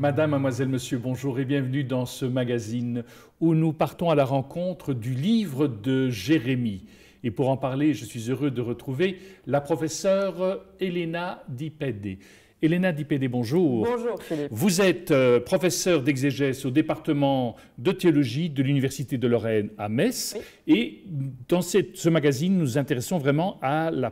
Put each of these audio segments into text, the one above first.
Madame, mademoiselle, monsieur, bonjour et bienvenue dans ce magazine où nous partons à la rencontre du livre de Jérémie. Et pour en parler, je suis heureux de retrouver la professeure Elena Di Pede. Elena Di Pede, bonjour. Bonjour Philippe. Vous êtes professeure d'exégèse au département de théologie de l'Université de Lorraine à Metz. Oui. Et dans ce magazine, nous nous intéressons vraiment à la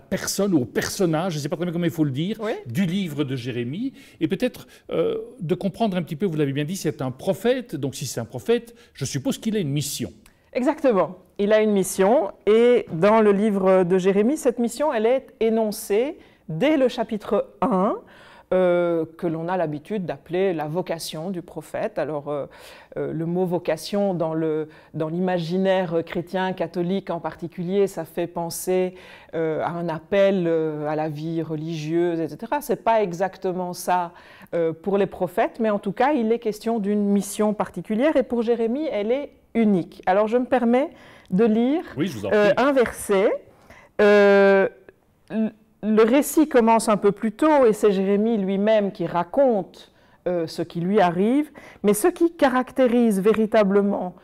personne ou au personnage, je ne sais pas très bien comment il faut le dire, oui, du livre de Jérémie, et peut-être de comprendre un petit peu, vous l'avez bien dit, c'est un prophète, donc si c'est un prophète, je suppose qu'il a une mission. Exactement, il a une mission, et dans le livre de Jérémie, cette mission, elle est énoncée dès le chapitre 1, que l'on a l'habitude d'appeler la vocation du prophète. Alors, le mot vocation dans l'imaginaire chrétien, catholique en particulier, ça fait penser à un appel à la vie religieuse, etc. Ce n'est pas exactement ça pour les prophètes, mais en tout cas, il est question d'une mission particulière, et pour Jérémie, elle est unique. Alors, je me permets de lire un verset. Le récit commence un peu plus tôt et c'est Jérémie lui-même qui raconte ce qui lui arrive, mais ce qui caractérise véritablement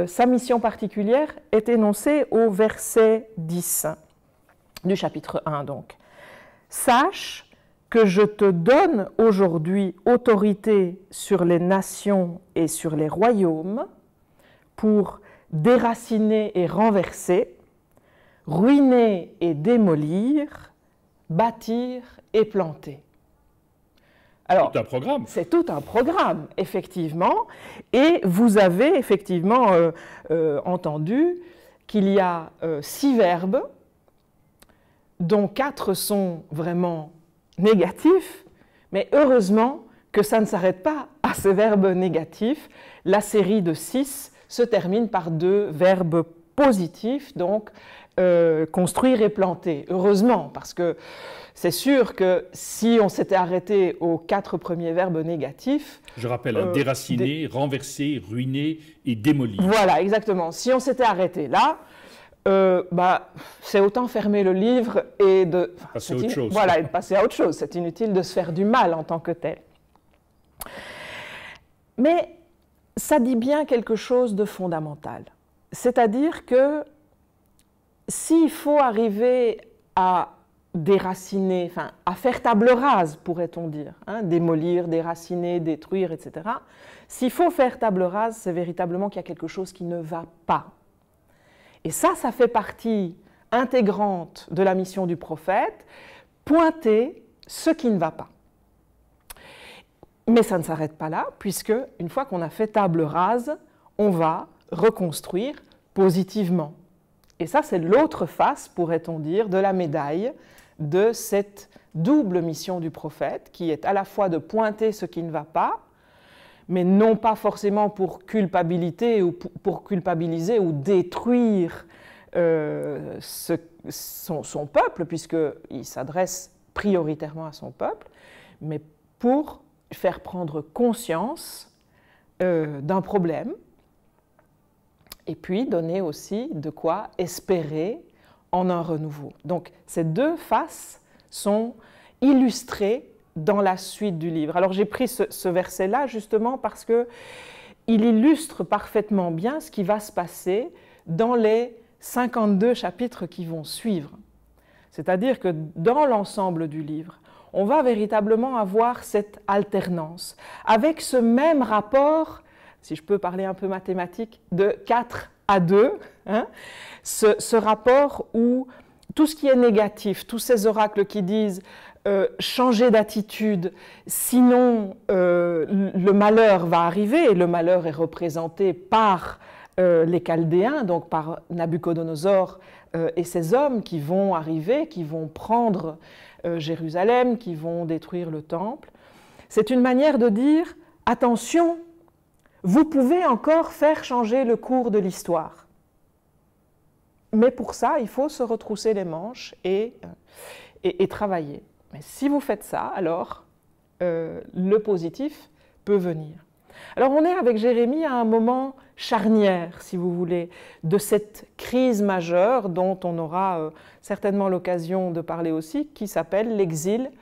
sa mission particulière est énoncé au verset 10 du chapitre 1 donc. « Sache que je te donne aujourd'hui autorité sur les nations et sur les royaumes pour déraciner et renverser, ruiner et démolir, bâtir et planter. » Alors, c'est un programme. C'est tout un programme, effectivement. Et vous avez effectivement entendu qu'il y a 6 verbes, dont 4 sont vraiment négatifs, mais heureusement que ça ne s'arrête pas à ces verbes négatifs. La série de 6 se termine par 2 verbes positifs, donc construire et planter. Heureusement, parce que c'est sûr que si on s'était arrêté aux 4 premiers verbes négatifs... Je rappelle, déraciner, renverser, ruiner et démolir. Voilà, exactement. Si on s'était arrêté là, c'est autant fermer le livre et de... passer à autre chose. Voilà, et de passer à autre chose. C'est inutile de se faire du mal en tant que tel. Mais ça dit bien quelque chose de fondamental. C'est-à-dire que s'il faut arriver à déraciner, enfin à faire table rase, pourrait-on dire, hein, démolir, déraciner, détruire, etc. S'il faut faire table rase, c'est véritablement qu'il y a quelque chose qui ne va pas. Et ça fait partie intégrante de la mission du prophète, pointer ce qui ne va pas. Mais ça ne s'arrête pas là, puisque une fois qu'on a fait table rase, on va reconstruire positivement. Et ça, c'est l'autre face, pourrait-on dire, de la médaille de cette double mission du prophète, qui est à la fois de pointer ce qui ne va pas, mais non pas forcément pour culpabiliser ou détruire son peuple, puisqu'il s'adresse prioritairement à son peuple, mais pour faire prendre conscience d'un problème, et puis donner aussi de quoi espérer en un renouveau. Donc ces 2 faces sont illustrées dans la suite du livre. Alors j'ai pris ce verset-là justement parce qu'il illustre parfaitement bien ce qui va se passer dans les 52 chapitres qui vont suivre. C'est-à-dire que dans l'ensemble du livre, on va véritablement avoir cette alternance avec ce même rapport, si je peux parler un peu mathématique, de 4 à 2, hein, ce rapport où tout ce qui est négatif, tous ces oracles qui disent changer d'attitude, sinon le malheur va arriver, et le malheur est représenté par les Chaldéens, donc par Nabuchodonosor et ses hommes qui vont arriver, qui vont prendre Jérusalem, qui vont détruire le temple. C'est une manière de dire « attention ». Vous pouvez encore faire changer le cours de l'histoire. Mais pour ça, il faut se retrousser les manches et travailler. Mais si vous faites ça, alors le positif peut venir. Alors on est avec Jérémie à un moment charnière, si vous voulez, de cette crise majeure dont on aura certainement l'occasion de parler aussi, qui s'appelle l'exil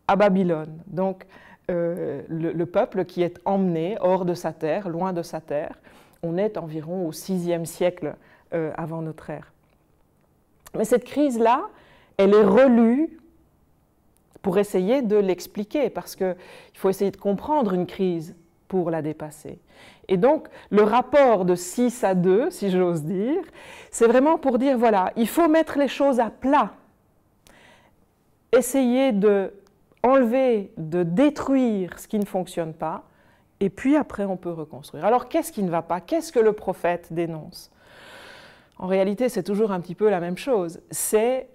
à Babylone. Donc le peuple qui est emmené hors de sa terre, loin de sa terre. On est environ au VIe siècle avant notre ère. Mais cette crise-là, elle est relue pour essayer de l'expliquer, parce qu'il faut essayer de comprendre une crise pour la dépasser. Et donc, le rapport de 6 à 2, si j'ose dire, c'est vraiment pour dire, voilà, il faut mettre les choses à plat, essayer de enlever, de détruire ce qui ne fonctionne pas, et puis après on peut reconstruire. Alors qu'est-ce qui ne va pas? Qu'est-ce que le prophète dénonce? En réalité, c'est toujours un petit peu la même chose. C'est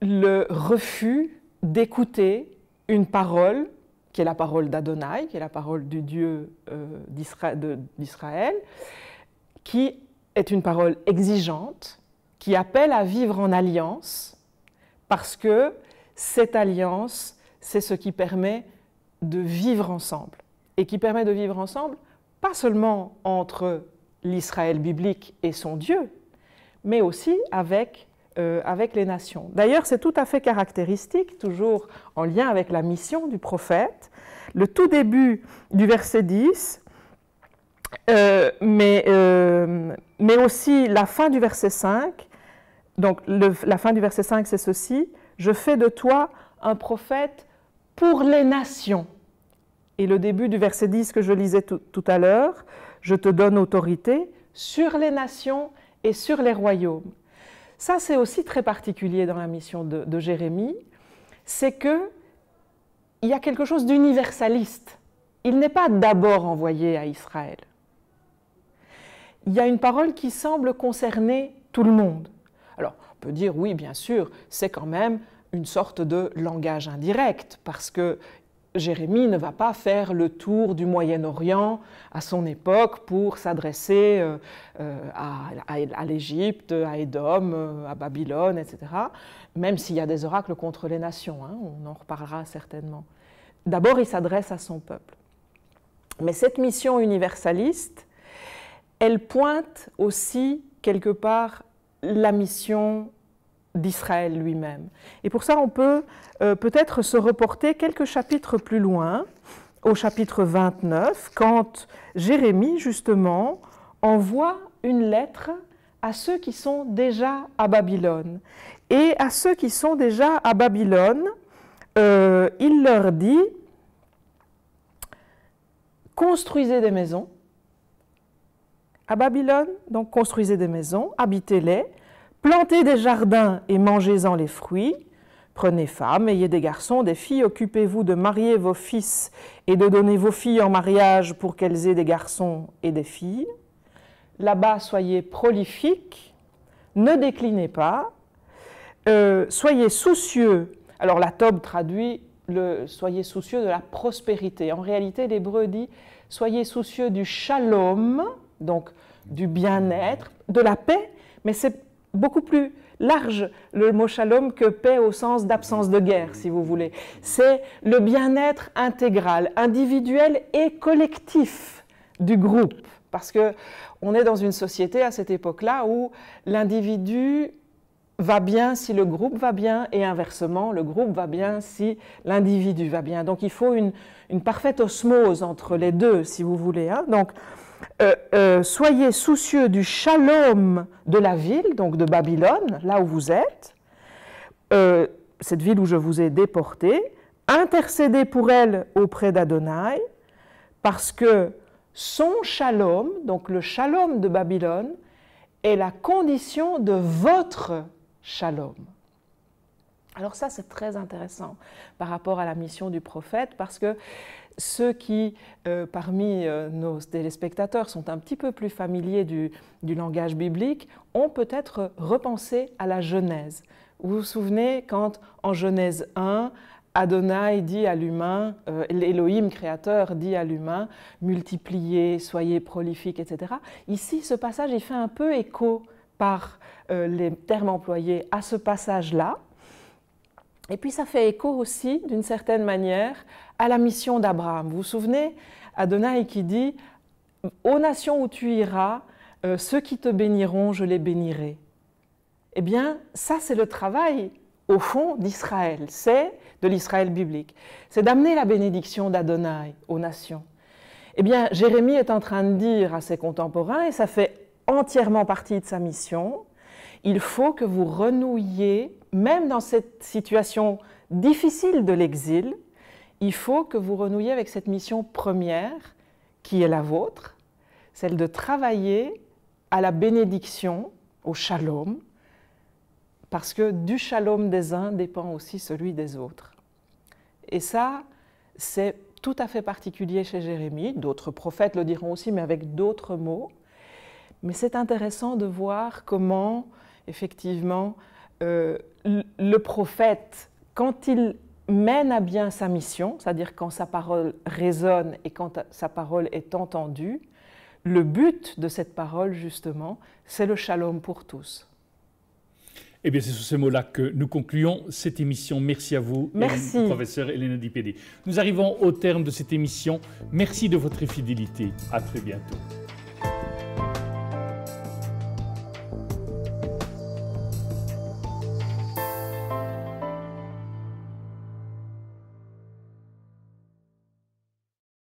le refus d'écouter une parole, qui est la parole d'Adonai, qui est la parole du Dieu d'Israël, qui est une parole exigeante, qui appelle à vivre en alliance, parce que cette alliance, c'est ce qui permet de vivre ensemble. Et qui permet de vivre ensemble, pas seulement entre l'Israël biblique et son Dieu, mais aussi avec les nations. D'ailleurs, c'est tout à fait caractéristique, toujours en lien avec la mission du prophète, le tout début du verset 10, mais aussi la fin du verset 5. Donc, la fin du verset 5, c'est ceci: « Je fais de toi un prophète pour les nations. » Et le début du verset 10 que je lisais tout à l'heure, « Je te donne autorité sur les nations et sur les royaumes. » Ça, c'est aussi très particulier dans la mission de Jérémie, c'est qu'il y a quelque chose d'universaliste. Il n'est pas d'abord envoyé à Israël. Il y a une parole qui semble concerner tout le monde. Alors, on peut dire, oui, bien sûr, c'est quand même une sorte de langage indirect, parce que Jérémie ne va pas faire le tour du Moyen-Orient à son époque pour s'adresser à l'Égypte, à Édom, à Babylone, etc. Même s'il y a des oracles contre les nations, hein, on en reparlera certainement. D'abord, il s'adresse à son peuple. Mais cette mission universaliste, elle pointe aussi quelque part la mission d'Israël lui-même. Et pour ça, on peut peut-être se reporter quelques chapitres plus loin, au chapitre 29, quand Jérémie, justement, envoie une lettre à ceux qui sont déjà à Babylone. Et à ceux qui sont déjà à Babylone, il leur dit « Construisez des maisons. À Babylone, donc construisez des maisons, habitez-les, plantez des jardins et mangez-en les fruits. Prenez femmes, ayez des garçons, des filles, occupez-vous de marier vos fils et de donner vos filles en mariage pour qu'elles aient des garçons et des filles. Là-bas, soyez prolifiques, ne déclinez pas, soyez soucieux. » Alors la Tob traduit le « soyez soucieux de la prospérité ». En réalité, l'hébreu dit « soyez soucieux du shalom », donc du bien-être, de la paix, mais c'est beaucoup plus large le mot shalom que paix au sens d'absence de guerre, si vous voulez. C'est le bien-être intégral, individuel et collectif du groupe. Parce qu'on est dans une société à cette époque-là où l'individu va bien si le groupe va bien et inversement, le groupe va bien si l'individu va bien. Donc il faut une parfaite osmose entre les deux, si vous voulez. Hein. Donc, soyez soucieux du shalom de la ville, donc de Babylone, là où vous êtes, cette ville où je vous ai déporté, intercédez pour elle auprès d'Adonai, parce que son shalom, donc le shalom de Babylone, est la condition de votre shalom. Alors ça, c'est très intéressant par rapport à la mission du prophète, parce que ceux qui, parmi nos téléspectateurs, sont un petit peu plus familiers du langage biblique, ont peut-être repensé à la Genèse. Vous vous souvenez quand, en Genèse 1, Adonai dit à l'humain, l'Élohim créateur dit à l'humain, multipliez, soyez prolifiques, etc. Ici, ce passage, il fait un peu écho par les termes employés à ce passage-là. Et puis ça fait écho aussi, d'une certaine manière, à la mission d'Abraham. Vous vous souvenez, Adonai qui dit « Aux nations où tu iras, ceux qui te béniront, je les bénirai ». Eh bien, ça c'est le travail au fond, d'Israël, c'est de l'Israël biblique. C'est d'amener la bénédiction d'Adonai aux nations. Eh bien, Jérémie est en train de dire à ses contemporains, et ça fait entièrement partie de sa mission, il faut que vous renouiez, même dans cette situation difficile de l'exil, il faut que vous renouiez avec cette mission première, qui est la vôtre, celle de travailler à la bénédiction, au shalom, parce que du shalom des uns dépend aussi celui des autres. Et ça, c'est tout à fait particulier chez Jérémie, d'autres prophètes le diront aussi, mais avec d'autres mots. Mais c'est intéressant de voir comment, effectivement, le prophète, quand il mène à bien sa mission, c'est-à-dire quand sa parole résonne et quand sa parole est entendue, le but de cette parole, justement, c'est le shalom pour tous. Eh bien, c'est sur ces mots-là que nous concluons cette émission. Merci à vous, professeur Elena Di Pedi. Nous arrivons au terme de cette émission. Merci de votre fidélité. À très bientôt.